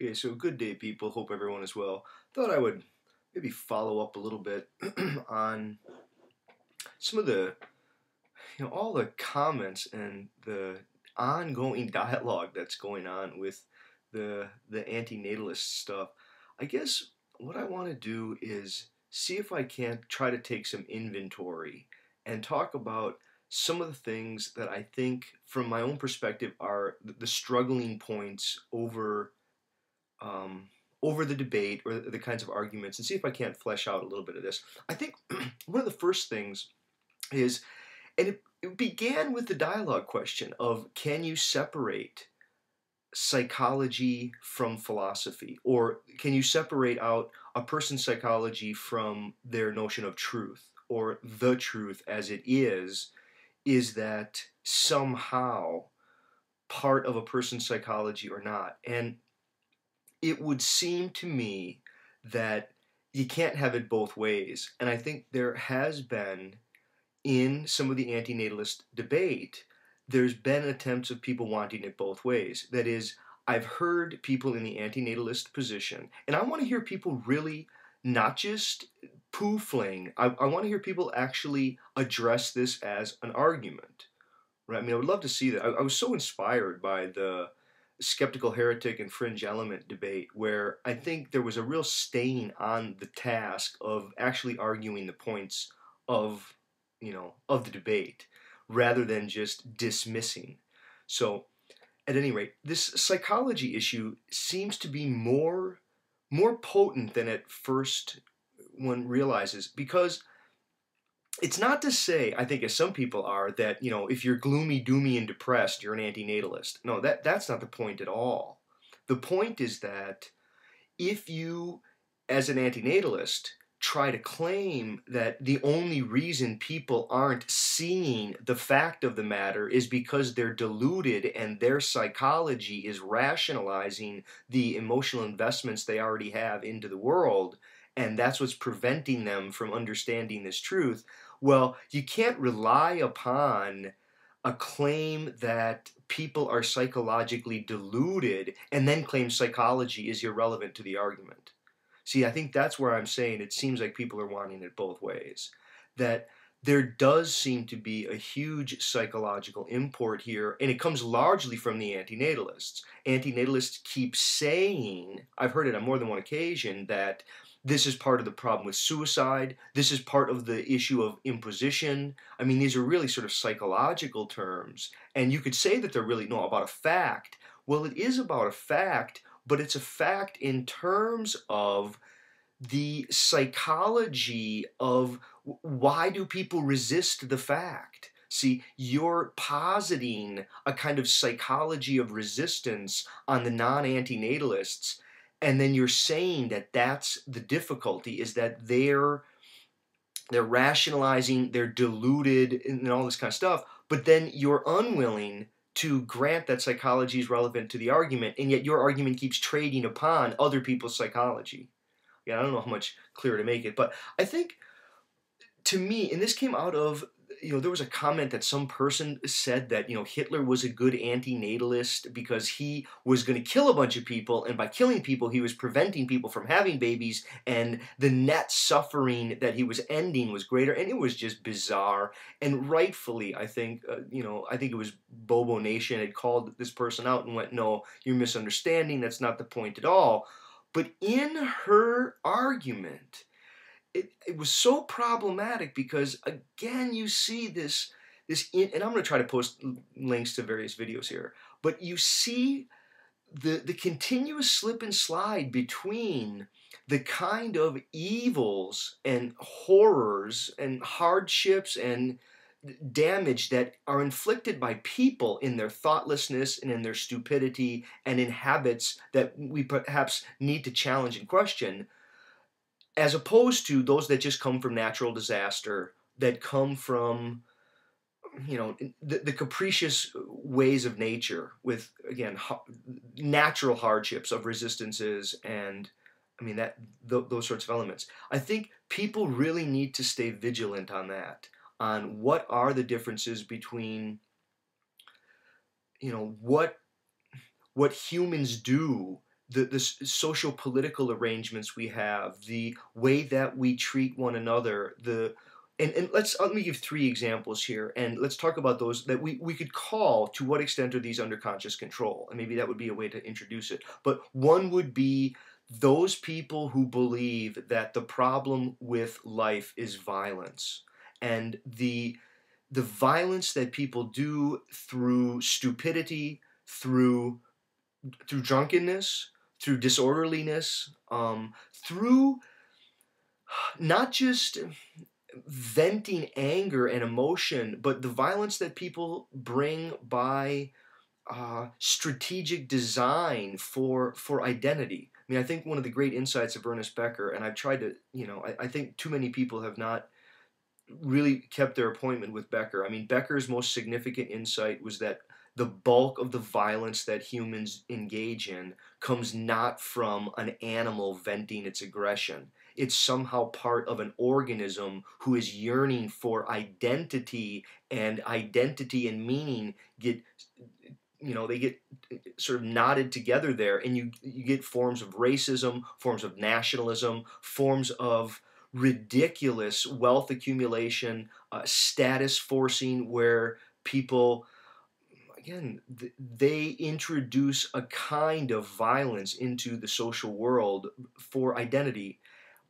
Okay, so good day, people. Hope everyone is well. Thought I would maybe follow up a little bit on some of the, all the comments and the ongoing dialogue that's going on with the antinatalist stuff. I guess what I want to do is see if I can try to take some inventory and talk about some of the things that I think, from my own perspective, are the struggling points um, over the debate or the kinds of arguments, and see if I can't flesh out a little bit of this. I think one of the first things is, and it began with the dialogue question of, can you separate psychology from philosophy? Or can you separate out a person's psychology from their notion of truth, or the truth as it is? Is that somehow part of a person's psychology or not? And it would seem to me that you can't have it both ways. And I think there has been, in some of the antinatalist debate, there's been attempts of people wanting it both ways. That is, I've heard people in the antinatalist position, and I want to hear people really not just poo-fling. I want to hear people actually address this as an argument. Right? I mean, I would love to see that. I was so inspired by the skeptical heretic and fringe element debate, where I think there was a real stain on the task of actually arguing the points of, of the debate, rather than just dismissing. So, at any rate, this psychology issue seems to be more potent than at first one realizes, because it's not to say, I think, as some people are, that, if you're gloomy, doomy, and depressed, you're an antinatalist. No, that's not the point at all. The point is that if you, as an antinatalist, try to claim that the only reason people aren't seeing the fact of the matter is because they're deluded and their psychology is rationalizing the emotional investments they already have into the world, and that's what's preventing them from understanding this truth, well, you can't rely upon a claim that people are psychologically deluded and then claim psychology is irrelevant to the argument. See, I think that's where I'm saying it seems like people are wanting it both ways. That there does seem to be a huge psychological import here, and it comes largely from the antinatalists. Antinatalists keep saying, I've heard it on more than one occasion, that this is part of the problem with suicide. This is part of the issue of imposition. I mean, these are really sort of psychological terms. And you could say that they're really, no, about a fact. Well, it is about a fact, but it's a fact in terms of the psychology of why do people resist the fact. See, you're positing a kind of psychology of resistance on the non-antinatalists, and then you're saying that that's the difficulty, is that they're rationalizing, they're deluded, and all this kind of stuff, but then you're unwilling to grant that psychology is relevant to the argument, and yet your argument keeps trading upon other people's psychology. Yeah, I don't know how much clearer to make it, but I think, to me, and this came out of, there was a comment that some person said that, Hitler was a good antinatalist because he was going to kill a bunch of people, and by killing people, he was preventing people from having babies, and the net suffering that he was ending was greater, and it was just bizarre. And rightfully, I think, I think it was Bobo Nation had called this person out and went, no, you're misunderstanding, that's not the point at all. But in her argument, it was so problematic because, again, you see and I'm going to try to post links to various videos here, but you see the continuous slip and slide between the kind of evils and horrors and hardships and damage that are inflicted by people in their thoughtlessness and in their stupidity and in habits that we perhaps need to challenge and question, as opposed to those that just come from natural disaster, that come from, the capricious ways of nature, with, again, natural hardships of resistances, and I mean those sorts of elements. I think people really need to stay vigilant on that, on what are the differences between, what humans do the social political arrangements we have, the way that we treat one another, and let me give three examples here, and let's talk about those that we could call, to what extent are these under conscious control, and maybe that would be a way to introduce it. But one would be those people who believe that the problem with life is violence, and the violence that people do through stupidity, through drunkenness, through disorderliness, through not just venting anger and emotion, but the violence that people bring by strategic design for identity. I mean, I think one of the great insights of Ernest Becker, and I've tried to, I think too many people have not really kept their appointment with Becker. I mean, Becker's most significant insight was that the bulk of the violence that humans engage in comes not from an animal venting its aggression. It's somehow part of an organism who is yearning for identity, and identity and meaning get, they get sort of knotted together there, and you get forms of racism, forms of nationalism, forms of ridiculous wealth accumulation, status forcing, where people, again, they introduce a kind of violence into the social world for identity.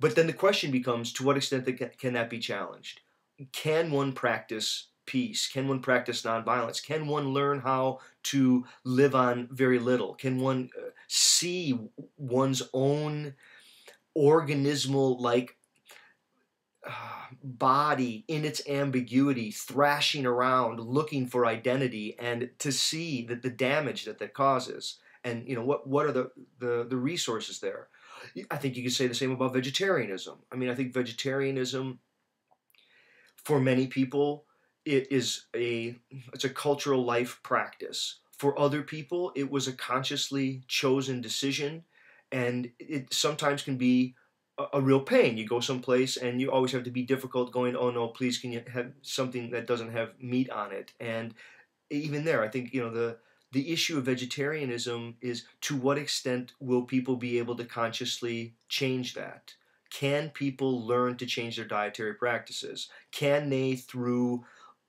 But then the question becomes, to what extent can that be challenged? Can one practice peace? Can one practice nonviolence? Can one learn how to live on very little? Can one see one's own organismal like body in its ambiguity, thrashing around, looking for identity, and to see that the damage that causes, and what are the resources there? I think you could say the same about vegetarianism. I mean, I think vegetarianism, for many people, it's a cultural life practice. For other people, it was a consciously chosen decision, and it sometimes can be a real pain. You go someplace and you always have to be difficult, going, oh no, please, can you have something that doesn't have meat on it? And even there, I think the issue of vegetarianism is, to what extent will people be able to consciously change that? Can people learn to change their dietary practices? Can they, through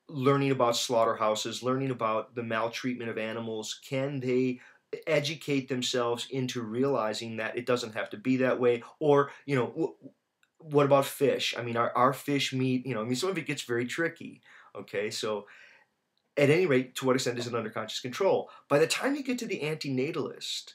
learning about slaughterhouses, learning about the maltreatment of animals, can they educate themselves into realizing that it doesn't have to be that way? Or, what about fish? I mean, our fish meat, I mean, some of it gets very tricky. Okay, so at any rate, to what extent is it under conscious control? By the time you get to the antinatalist,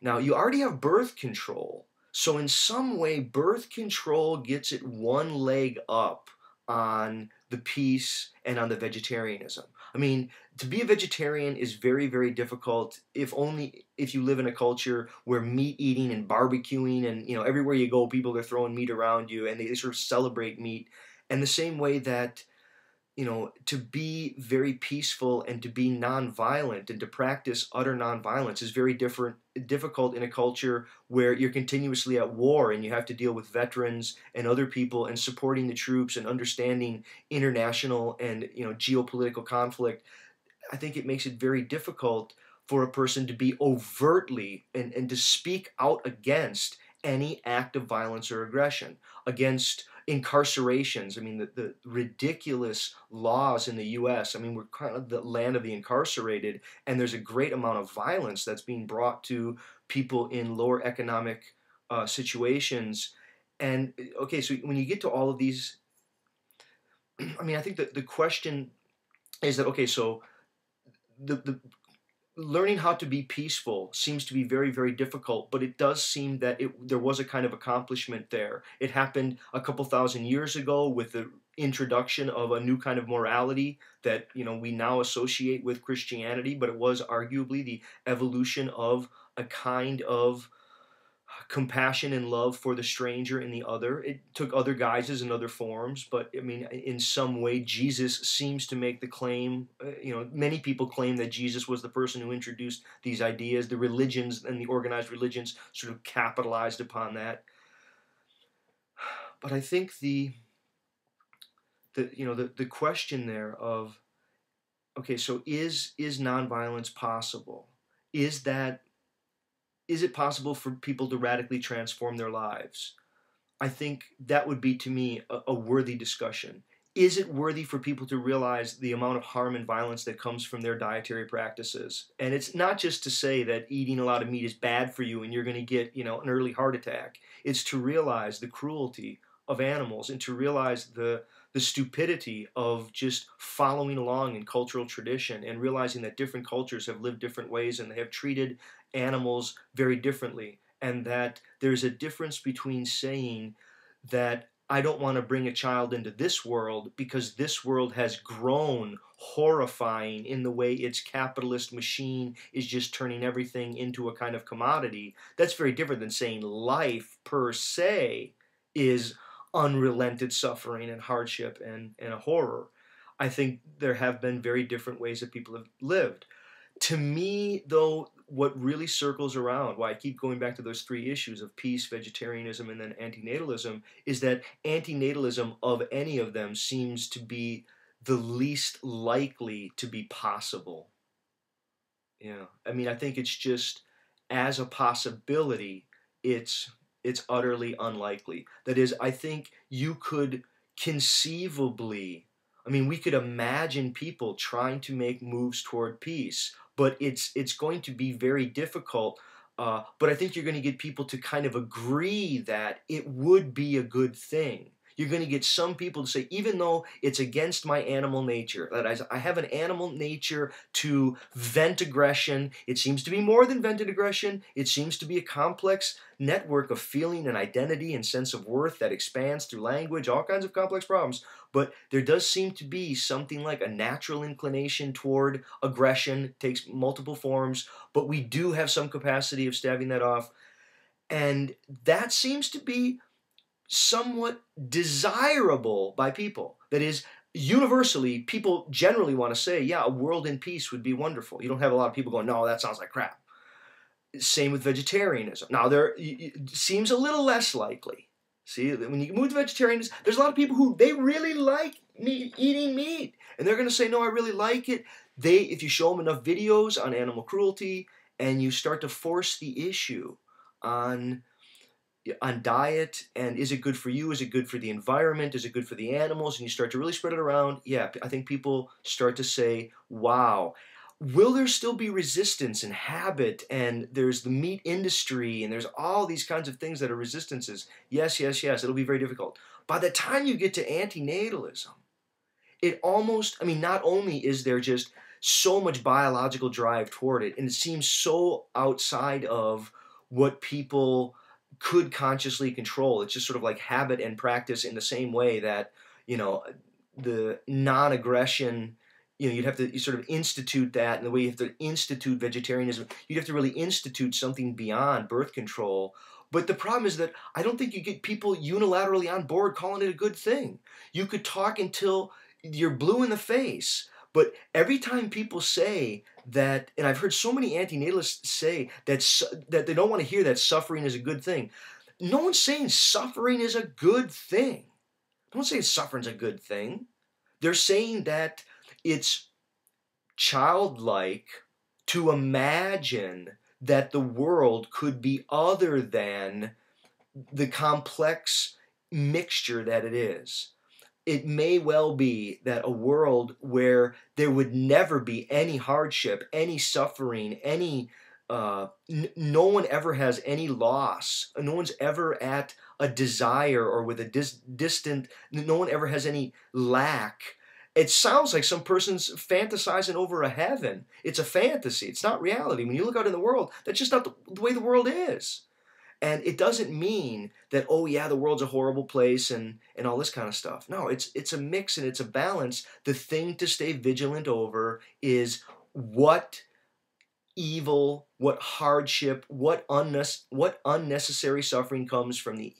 now you already have birth control. So in some way, birth control gets it one leg up on the peace and on the vegetarianism. I mean, to be a vegetarian is very, very difficult, if you live in a culture where meat eating and barbecuing, and everywhere you go, people are throwing meat around you, and they sort of celebrate meat. And the same way that, to be very peaceful and to be nonviolent and to practice utter nonviolence is very difficult in a culture where you're continuously at war, and you have to deal with veterans and other people, and supporting the troops and understanding international and geopolitical conflict. I think it makes it very difficult for a person to be overtly and to speak out against any act of violence or aggression, against incarcerations. I mean, the ridiculous laws in the U.S. I mean, we're kind of the land of the incarcerated, and there's a great amount of violence that's being brought to people in lower economic situations. And okay, so when you get to all of these, I mean, I think that the question is that, okay, so the learning how to be peaceful seems to be very, very difficult, but it does seem that there was a kind of accomplishment there. It happened a couple thousand years ago with the introduction of a new kind of morality that we now associate with Christianity, but it was arguably the evolution of a kind of compassion and love for the stranger and the other. It took other guises and other forms, but I mean, in some way, Jesus seems to make the claim, many people claim that Jesus was the person who introduced these ideas. The religions and the organized religions sort of capitalized upon that. But I think the question there of, okay, so is nonviolence possible? Is that is it possible for people to radically transform their lives? I think that would be, to me, a worthy discussion. Is it worthy for people to realize the amount of harm and violence that comes from their dietary practices? And it's not just to say that eating a lot of meat is bad for you and you're going to get, an early heart attack. It's to realize the cruelty of animals and to realize the stupidity of just following along in cultural tradition and realizing that different cultures have lived different ways and they have treated animals very differently, and that there's a difference between saying that I don't want to bring a child into this world because this world has grown horrifying in the way its capitalist machine is just turning everything into a kind of commodity. That's very different than saying life per se is unrelented suffering and hardship and a horror. I think there have been very different ways that people have lived. To me, though, what really circles around, why I keep going back to those three issues of peace, vegetarianism, and then antinatalism, is that antinatalism of any of them seems to be the least likely to be possible. Yeah, I mean, I think it's just, as a possibility, it's utterly unlikely. That is, I think you could conceivably, I mean, we could imagine people trying to make moves toward peace, but it's going to be very difficult. But I think you're going to get people to kind of agree that it would be a good thing. You're going to get some people to say, even though it's against my animal nature, that I have an animal nature to vent aggression. It seems to be more than vented aggression. It seems to be a complex network of feeling and identity and sense of worth that expands through language, all kinds of complex problems. But there does seem to be something like a natural inclination toward aggression, takes multiple forms, but we do have some capacity of staving that off. And that seems to be somewhat desirable by people. That is, universally, people generally want to say, yeah, a world in peace would be wonderful. You don't have a lot of people going, no, that sounds like crap. Same with vegetarianism. Now, it seems a little less likely. See, when you move to vegetarianism, there's a lot of people who, they really like eating meat. And they're going to say, no, I really like it. If you show them enough videos on animal cruelty and you start to force the issue on diet and is it good for you, is it good for the environment, is it good for the animals, and you start to really spread it around, yeah, I think people start to say, wow. Will there still be resistance and habit, and there's the meat industry, and there's all these kinds of things that are resistances? Yes, yes, yes, it'll be very difficult. By the time you get to antinatalism, it almost, I mean, not only is there just so much biological drive toward it, and it seems so outside of what people could consciously control. It's just sort of like habit and practice, in the same way that, the non-aggression, you'd have to sort of institute that, and the way you have to institute vegetarianism, you'd have to really institute something beyond birth control. But the problem is that I don't think you get people unilaterally on board calling it a good thing. You could talk until you're blue in the face, but every time people say that, and I've heard so many antinatalists say that they don't want to hear that suffering is a good thing. No one's saying suffering is a good thing. No one's saying suffering's a good thing. They're saying that it's childlike to imagine that the world could be other than the complex mixture that it is. It may well be that a world where there would never be any hardship, any suffering, no one ever has any loss, no one's ever at a desire or with a distant, no one ever has any lack. It sounds like some person's fantasizing over a heaven. It's a fantasy. It's not reality. When you look out in the world, that's just not the way the world is. And it doesn't mean that, oh yeah, the world's a horrible place and all this kind of stuff. No, it's a mix and it's a balance. The thing to stay vigilant over is what evil, what hardship, what unnecessary suffering comes from the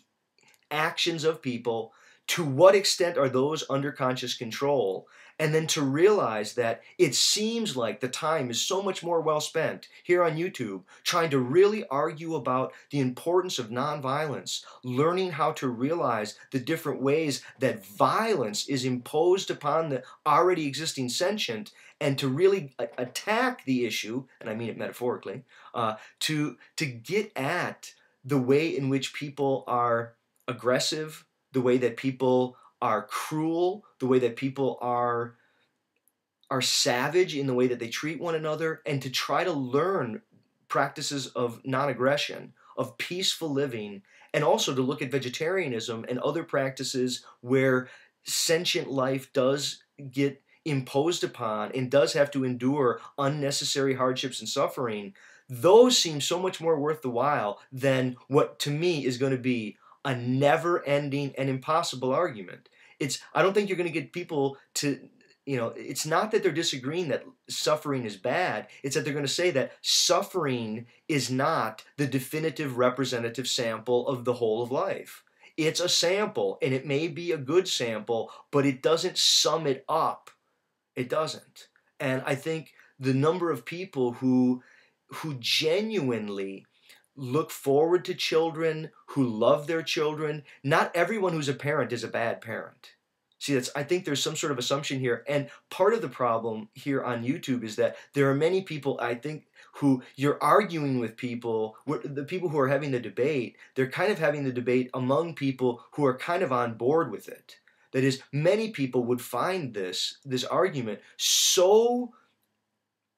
actions of people. To what extent are those under conscious control? And then to realize that it seems like the time is so much more well spent here on YouTube trying to really argue about the importance of nonviolence, learning how to realize the different ways that violence is imposed upon the already existing sentient, and to really attack the issue, and I mean it metaphorically, to get at the way in which people are aggressive, the way that people are cruel, the way that people are savage in the way that they treat one another, and to try to learn practices of non-aggression, of peaceful living, and also to look at vegetarianism and other practices where sentient life does get imposed upon and does have to endure unnecessary hardships and suffering. Those seem so much more worth the while than what to me is going to be a never-ending and impossible argument. I don't think you're going to get people to, it's not that they're disagreeing that suffering is bad. It's that they're going to say that suffering is not the definitive representative sample of the whole of life. It's a sample, and it may be a good sample, but it doesn't sum it up. It doesn't. And I think the number of people who genuinely look forward to children, who love their children, not everyone who's a parent is a bad parent. See, I think there's some sort of assumption here, and part of the problem here on YouTube is that there are many people, I think, who you're arguing with people, the people who are having the debate, they're kind of having the debate among people who are kind of on board with it. That is, many people would find this argument so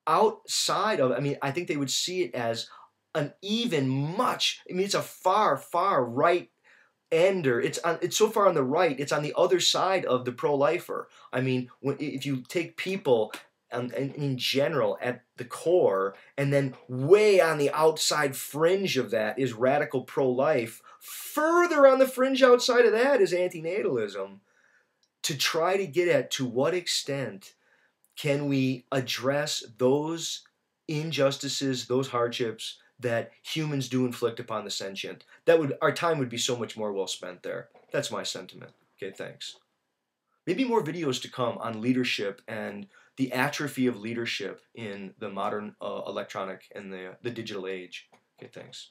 outside of, I think they would see it as it's a far, far right ender. It's so far on the right. It's on the other side of the pro-lifer. If you take people in general at the core, and then way on the outside fringe of that is radical pro-life. Further on the fringe outside of that is antinatalism. To try to get at to what extent can we address those injustices, those hardships that humans do inflict upon the sentient. Our time would be so much more well spent there. That's my sentiment. Okay, thanks. Maybe more videos to come on leadership and the atrophy of leadership in the modern electronic and the digital age. Okay, thanks.